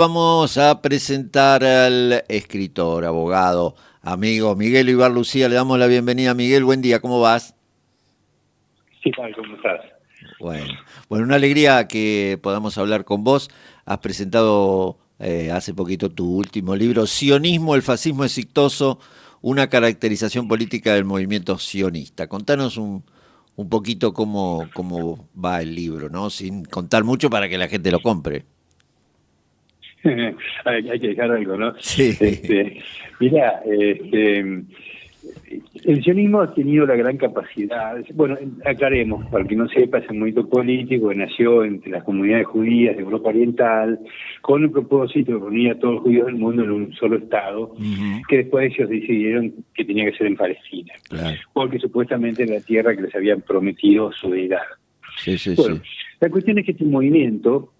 Vamos a presentar al escritor, abogado, amigo Miguel Ibar Lucía. Le damos la bienvenida. Miguel, buen día, ¿cómo vas? ¿Qué tal? ¿Cómo estás? Bueno, una alegría que podamos hablar con vos. Has presentado hace poquito tu último libro, Sionismo, el fascismo exitoso, una caracterización política del movimiento sionista. Contanos un poquito cómo va el libro, ¿no? Sin contar mucho para que la gente lo compre. Hay que dejar algo, ¿no? Sí. Mira, el sionismo ha tenido la gran capacidad, bueno, aclaremos, para el que no sepa, es un movimiento político que nació entre las comunidades judías de Europa Oriental con el propósito de reunir a todos los judíos del mundo en un solo Estado, que después ellos decidieron que tenía que ser en Palestina, Claro. porque supuestamente era la tierra que les habían prometido su deidad. Sí. Bueno, la cuestión es que este movimiento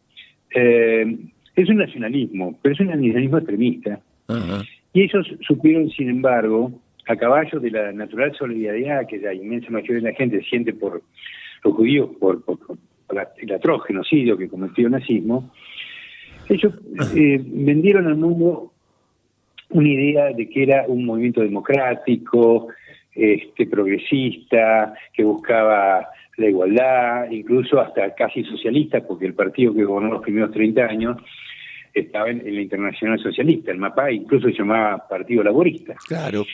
es un nacionalismo, pero es un nacionalismo extremista. Ajá. Y ellos supieron, sin embargo, a caballo de la natural solidaridad que la inmensa mayoría de la gente siente por los judíos, por el atroz genocidio que cometió el nazismo, ellos vendieron al mundo una idea de que era un movimiento democrático, progresista, que buscaba la igualdad, incluso hasta casi socialista, porque el partido que gobernó los primeros 30 años estaba en la Internacional Socialista, el MAPA incluso se llamaba Partido Laborista. Claro.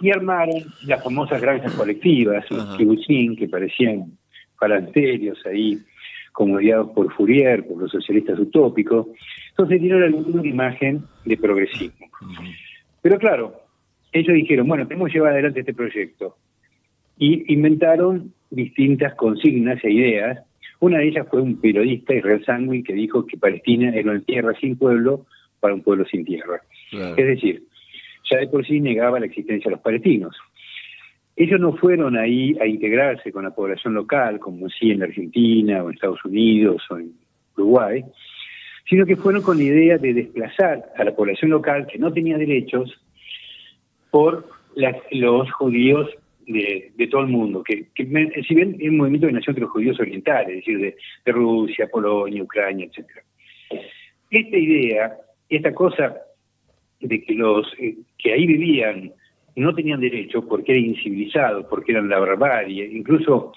Y armaron las famosas granjas colectivas, los kibutzim, que parecían falanterios ahí, como guiados por Fourier, por los socialistas utópicos. Entonces dieron alguna imagen de progresismo. Pero claro, ellos dijeron, bueno, tenemos que llevar adelante este proyecto. Y inventaron distintas consignas e ideas. Una de ellas fue un periodista, Israel Sangui, que dijo que Palestina era una tierra sin pueblo para un pueblo sin tierra. Claro. Es decir, ya de por sí negaba la existencia de los palestinos. Ellos no fueron ahí a integrarse con la población local, como sí en la Argentina, o en Estados Unidos, o en Uruguay, sino que fueron con la idea de desplazar a la población local, que no tenía derechos, por los judíos de todo el mundo, que si bien es un movimiento que nació entre los judíos orientales, es decir, de Rusia, Polonia, Ucrania, etc. Esta idea, esta cosa de que los que ahí vivían no tenían derecho porque eran incivilizados, porque eran la barbarie, incluso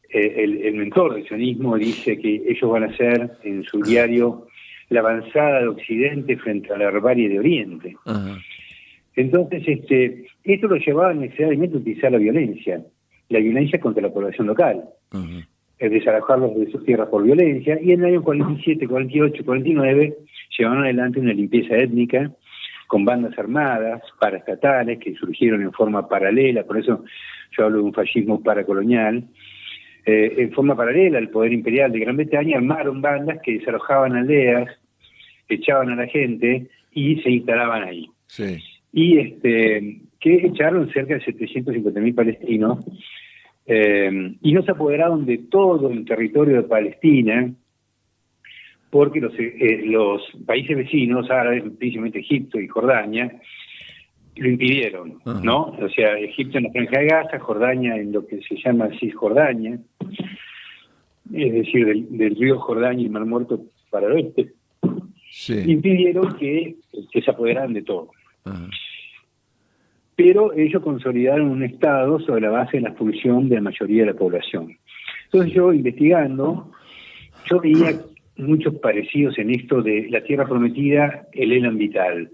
el mentor del sionismo dice que ellos van a ser, en su diario, la avanzada de Occidente frente a la barbarie de Oriente. Ajá. Entonces, esto lo llevaba necesariamente a utilizar la violencia contra la población local, desalojarlos de sus tierras por violencia, y en el año 47, 48, 49 llevaron adelante una limpieza étnica con bandas armadas, paraestatales, que surgieron en forma paralela, por eso yo hablo de un fascismo paracolonial. En forma paralela al poder imperial de Gran Bretaña armaron bandas que desalojaban aldeas, echaban a la gente y se instalaban ahí. Sí. Y que echaron cerca de 750.000 palestinos y no se apoderaron de todo el territorio de Palestina porque los países vecinos árabes, principalmente Egipto y Jordania, lo impidieron, ¿no? O sea, Egipto en la Franja de Gaza, Jordania en lo que se llama Cisjordania, es decir, del río Jordania y Mar Muerto para el oeste, impidieron que se apoderaran de todo. Pero ellos consolidaron un Estado sobre la base de la expulsión de la mayoría de la población. Entonces yo, investigando, yo veía muchos parecidos en esto de la tierra prometida, el Elan Vital,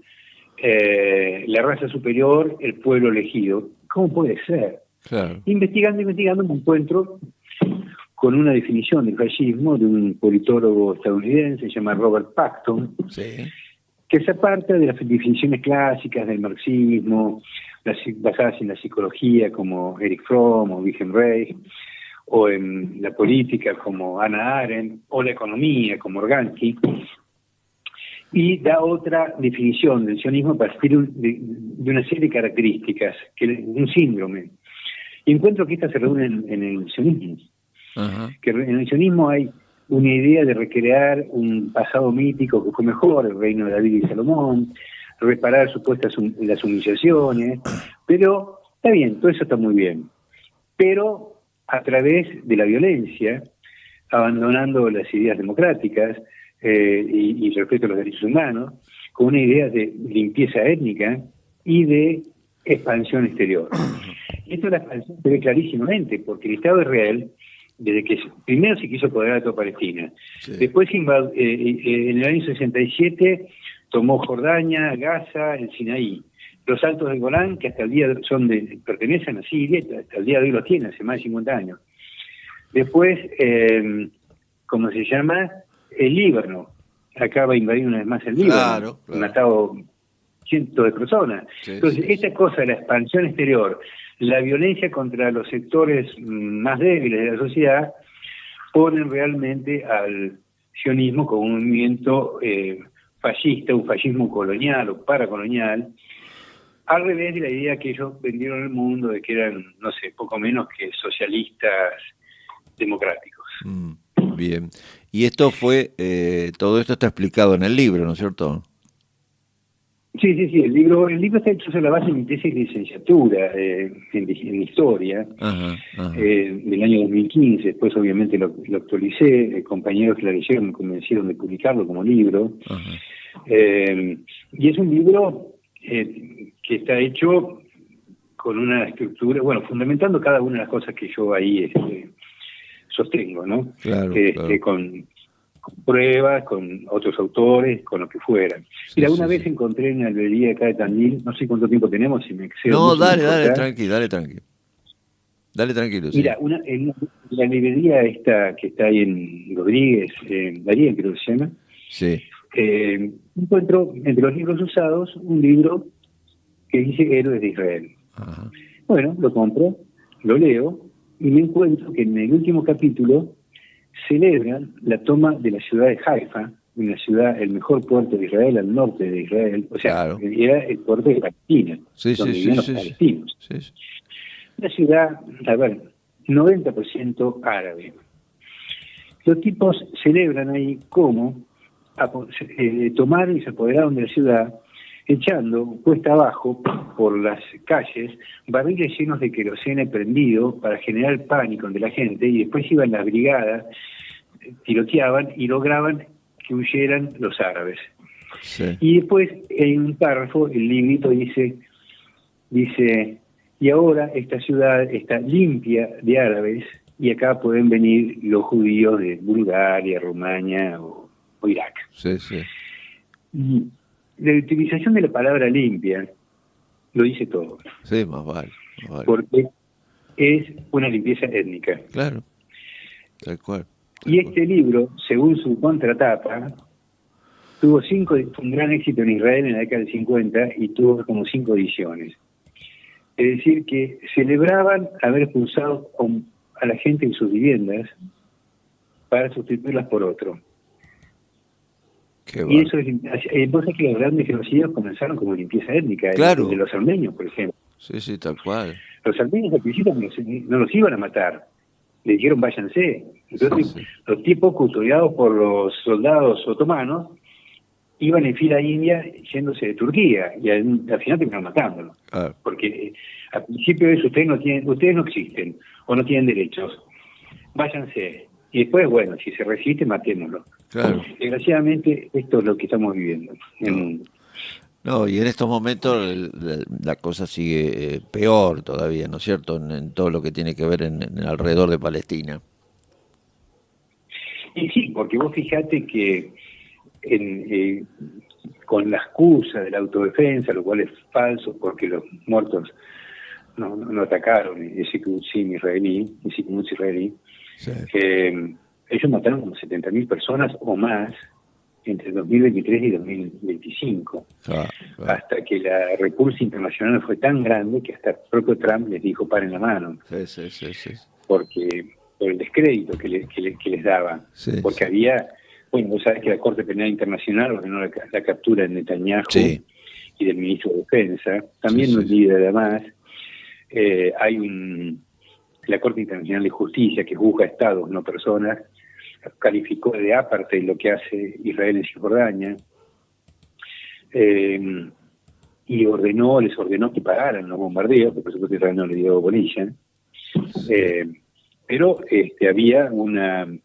la raza superior, el pueblo elegido. ¿Cómo puede ser? Claro. Investigando, me encuentro con una definición del fascismo de un politólogo estadounidense, se llama Robert Paxton, que se aparta de las definiciones clásicas del marxismo, basadas en la psicología como Erich Fromm o Wilhelm Reich, o en la política como Hannah Arendt, o la economía como Organsky, y da otra definición del sionismo a partir de una serie de características, un síndrome. Y encuentro que estas se reúnen en el sionismo. Que en el sionismo hay una idea de recrear un pasado mítico que fue mejor, el reino de David y Salomón, reparar supuestas las humillaciones, pero está bien, todo eso está muy bien, pero a través de la violencia, abandonando las ideas democráticas, y respeto a los derechos humanos, con una idea de limpieza étnica y de expansión exterior. Esto la expansión se ve clarísimamente, porque el Estado de Israel, desde que primero se quiso apoderar a toda Palestina, después en el año 67 tomó Jordania, Gaza, el Sinaí, los Altos del Golán, que hasta el día pertenecen a Siria, hasta el día de hoy los tienen, hace más de 50 años. Después, ¿cómo se llama? El Líbano. Acaba de invadir una vez más el Líbano, matado cientos de personas. Entonces, esta cosa de la expansión exterior, la violencia contra los sectores más débiles de la sociedad, ponen realmente al sionismo como un movimiento fascista, un fascismo colonial o paracolonial, al revés de la idea que ellos vendieron al mundo de que eran, no sé, poco menos que socialistas democráticos. Bien. Y esto fue, todo esto está explicado en el libro, ¿no es cierto? Sí. El libro está hecho sobre la base de mi tesis de licenciatura en historia del año 2015. Después, obviamente, lo actualicé. Compañeros que la leyeron me convencieron de publicarlo como libro. Y es un libro que está hecho con una estructura, bueno, fundamentando cada una de las cosas que yo ahí sostengo, ¿no? Claro. Con pruebas, con otros autores, con lo que fuera. Mira, una vez encontré en la librería acá de Tandil, no sé cuánto tiempo tenemos, si me excedo. No, dale, tranquilo. Dale tranquilo, sí. Mira, en la librería esta que está ahí en Rodríguez, Darío, creo que se llama, encuentro entre los libros usados un libro que dice Héroes de Israel. Bueno, lo compro, lo leo, y me encuentro que en el último capítulo celebran la toma de la ciudad de Haifa, una ciudad, el mejor puerto de Israel, al norte de Israel, o sea, era el puerto de Palestina, donde vivían los palestinos. Una ciudad, 90% árabe. Los tipos celebran ahí cómo tomaron y se apoderaron de la ciudad, echando cuesta abajo por las calles barriles llenos de querosene prendido para generar pánico entre la gente, y después iban las brigadas, tiroteaban y lograban que huyeran los árabes. Y después en un párrafo el librito dice, y ahora esta ciudad está limpia de árabes y acá pueden venir los judíos de Bulgaria, Rumania o Irak. Y la utilización de la palabra limpia lo dice todo. Más vale. Porque es una limpieza étnica. Claro, tal cual. Y este libro, según su contratapa, tuvo un gran éxito en Israel en la década del 50 y tuvo como 5 ediciones. Es decir, que celebraban haber expulsado a la gente en sus viviendas para sustituirlas por otro. Y eso es, vos sabés que los grandes genocidios comenzaron como limpieza étnica, el de los armenios, por ejemplo. Sí, tal cual. Los armenios al principio no los iban a matar, le dijeron váyanse. Entonces los tipos custodiados por los soldados otomanos iban en fila india yéndose de Turquía, y al final terminaron matándolo. Porque al principio es ustedes no existen, o no tienen derechos, váyanse. Y después, bueno, si se resiste, matémoslo. Desgraciadamente, esto es lo que estamos viviendo en el mundo. No, y en estos momentos la cosa sigue peor todavía, ¿no es cierto?, en todo lo que tiene que ver en alrededor de Palestina. Y sí, porque vos fijate que con la excusa de la autodefensa, lo cual es falso porque los muertos no atacaron ese kibbutz israelí, ellos mataron como 70.000 personas o más entre 2023 y 2025, hasta que la repulsa internacional fue tan grande que hasta el propio Trump les dijo paren la mano, porque por el descrédito que les daba, porque había, bueno, vos sabés que la Corte Penal Internacional ordenó la captura de Netanyahu y del ministro de Defensa, también no olvida además, hay la Corte Internacional de Justicia que juzga a estados, no personas, calificó de aparte lo que hace Israel en Cisjordania, y les ordenó que pararan los bombardeos, porque por supuesto Israel no le dio bolilla, Pero había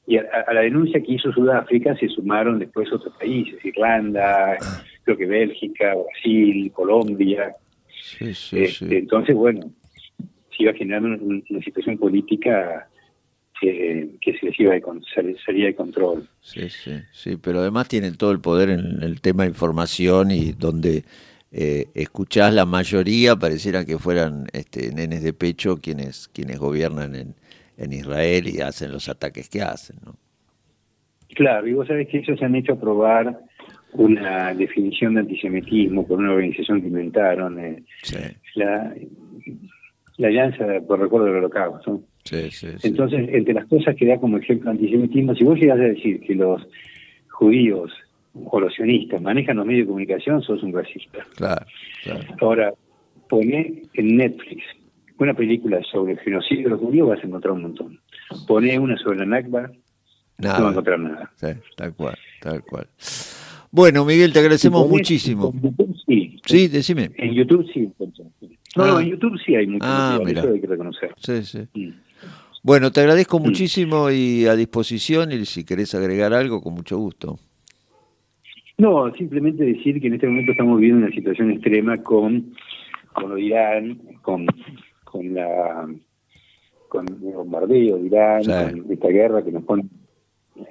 y a la denuncia que hizo Sudáfrica se sumaron después otros países, Irlanda, creo que Bélgica, Brasil, Colombia. Sí. Entonces, bueno, se iba generando una situación política que se les iba salía de control. Sí, pero además tienen todo el poder en el tema de información, y donde escuchás la mayoría pareciera que fueran nenes de pecho quienes gobiernan en Israel y hacen los ataques que hacen, ¿no? Claro, y vos sabés que ellos se han hecho aprobar una definición de antisemitismo por una organización que inventaron, la Alianza por Recuerdo del Holocausto. Sí. Entonces, entre las cosas que da como ejemplo antisemitismo, si vos llegás a decir que los judíos o los sionistas manejan los medios de comunicación, sos un racista. Claro. Ahora, poné en Netflix una película sobre el genocidio de los judíos, vas a encontrar un montón. Poné una sobre la Nakba, no vas a encontrar nada. Sí, tal cual. Bueno, Miguel, te agradecemos muchísimo. En YouTube sí. Sí, decime. En YouTube sí. No, en YouTube sí hay mucho material, eso hay que reconocer. Sí. Bueno, te agradezco muchísimo y a disposición, y si querés agregar algo, con mucho gusto. No, simplemente decir que en este momento estamos viviendo una situación extrema con Irán, con el bombardeo de Irán, con esta guerra que nos pone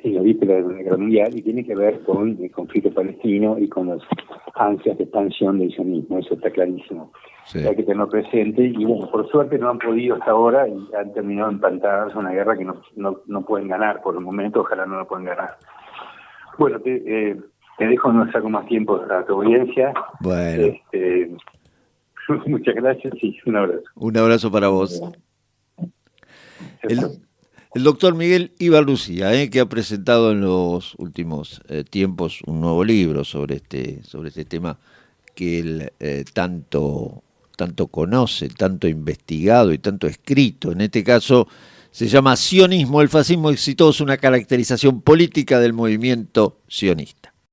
en la víspera de la Guerra Mundial, y tiene que ver con el conflicto palestino y con las ansias de expansión del sionismo, eso está clarísimo. Hay que tenerlo presente, y bueno, por suerte no han podido hasta ahora y han terminado empatadas una guerra que no pueden ganar por el momento, ojalá no la puedan ganar. Bueno, te dejo, no saco más tiempo a tu audiencia. Bueno. Muchas gracias y un abrazo. Un abrazo para vos. El doctor Miguel Ibarlucía, que ha presentado en los últimos tiempos un nuevo libro sobre este tema que él tanto conoce, tanto investigado y tanto escrito. En este caso se llama Sionismo, el fascismo exitoso, una caracterización política del movimiento sionista.